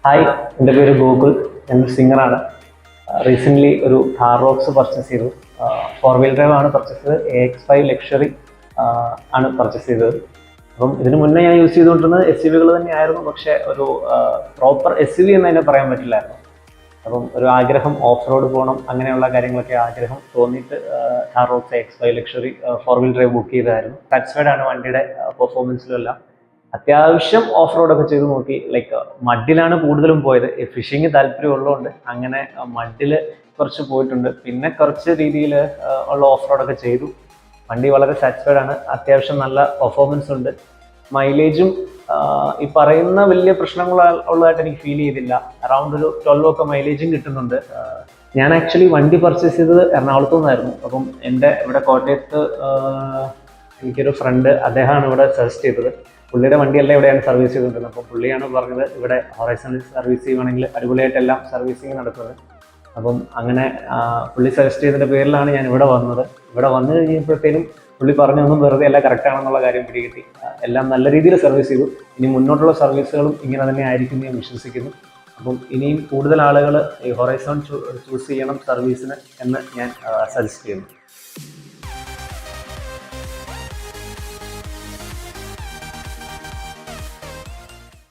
Hi, എൻ്റെ പേര് ഗോകുൽ. ഞാനൊരു സിംഗറാണ്. റീസെൻ്റ്ലി ഒരു ഥാർ റോക്സ് പർച്ചേസ് ചെയ്തു. 4-wheel ഡ്രൈവ് ആണ് പർച്ചേസ് ചെയ്തത്. AX5 ലക്ഷറി ആണ് പർച്ചേസ് ചെയ്തത്. അപ്പം ഇതിന് മുന്നേ ഞാൻ യൂസ് ചെയ്തുകൊണ്ടിരുന്നത് SUV തന്നെയായിരുന്നു. പക്ഷേ ഒരു പ്രോപ്പർ SUV എന്ന് തന്നെ പറയാൻ പറ്റില്ലായിരുന്നു. അപ്പം ഒരു ആഗ്രഹം ഓഫ് റോഡ് പോകണം, അങ്ങനെയുള്ള കാര്യങ്ങളൊക്കെ ആഗ്രഹം തോന്നിയിട്ട് Thar rocks AX5 luxury 4-wheel drive book ചെയ്തതായിരുന്നു. സാറ്റിസ്ഫൈഡ് ആണ് വണ്ടിയുടെ പെർഫോമൻസിലും എല്ലാം. അത്യാവശ്യം ഓഫ് റോഡൊക്കെ ചെയ്ത് നോക്കി. ലൈക്ക് മഡിലാണ് കൂടുതലും പോയത്. ഫിഷിങ് താല്പര്യമുള്ളതുകൊണ്ട് അങ്ങനെ മഡിൽ കുറച്ച് പോയിട്ടുണ്ട്. പിന്നെ കുറച്ച് രീതിയിൽ ഉള്ള ഓഫ് റോഡൊക്കെ ചെയ്തു. വണ്ടി വളരെ സാറ്റിസ്ഫൈഡ് ആണ്. അത്യാവശ്യം നല്ല പെർഫോമൻസ് ഉണ്ട്. മൈലേജും ഈ പറയുന്ന വലിയ പ്രശ്നങ്ങൾ ഉള്ളതായിട്ട് എനിക്ക് ഫീൽ ചെയ്തില്ല. അറൗണ്ട് ഒരു 12 ഒക്കെ മൈലേജും കിട്ടുന്നുണ്ട്. ഞാൻ ആക്ച്വലി വണ്ടി പർച്ചേസ് ചെയ്തത് എറണാകുളത്തു നിന്നായിരുന്നു. അപ്പം എൻ്റെ ഇവിടെ കോട്ടയത്ത് എനിക്കൊരു ഫ്രണ്ട്, അദ്ദേഹമാണ് ഇവിടെ സജസ്റ്റ് ചെയ്തത്. പുള്ളിയുടെ വണ്ടിയെല്ലാം ഇവിടെയാണ് സർവീസ് ചെയ്തുകൊണ്ടിരുന്നത്. അപ്പോൾ പുള്ളിയാണ് പറഞ്ഞത് ഇവിടെ ഹൊറൈസണിൽ സർവീസ് ചെയ്യുവാണെങ്കിൽ അടിപൊളിയായിട്ടെല്ലാം സർവീസിങ് നടക്കുന്നത്. അപ്പം അങ്ങനെ പുള്ളി സജസ്റ്റ് ചെയ്തതിൻ്റെ പേരിലാണ് ഞാൻ ഇവിടെ വന്നത്. ഇവിടെ വന്നു കഴിഞ്ഞപ്പോഴത്തേനും പുള്ളി പറഞ്ഞൊന്നും വെറുതെ എല്ലാം കറക്റ്റാണെന്നുള്ള കാര്യം പിടികിട്ടി. എല്ലാം നല്ല രീതിയിൽ സർവീസ് ചെയ്തു. ഇനി മുന്നോട്ടുള്ള സർവീസുകളും ഇങ്ങനെ തന്നെ ആയിരിക്കും ഞാൻ വിശ്വസിക്കുന്നു. അപ്പം ഇനിയും കൂടുതൽ ആളുകൾ ഈ ഹൊറൈസൺ ചൂസ് ചെയ്യണം സർവീസിന് എന്ന് ഞാൻ സജസ്റ്റ് ചെയ്യുന്നു.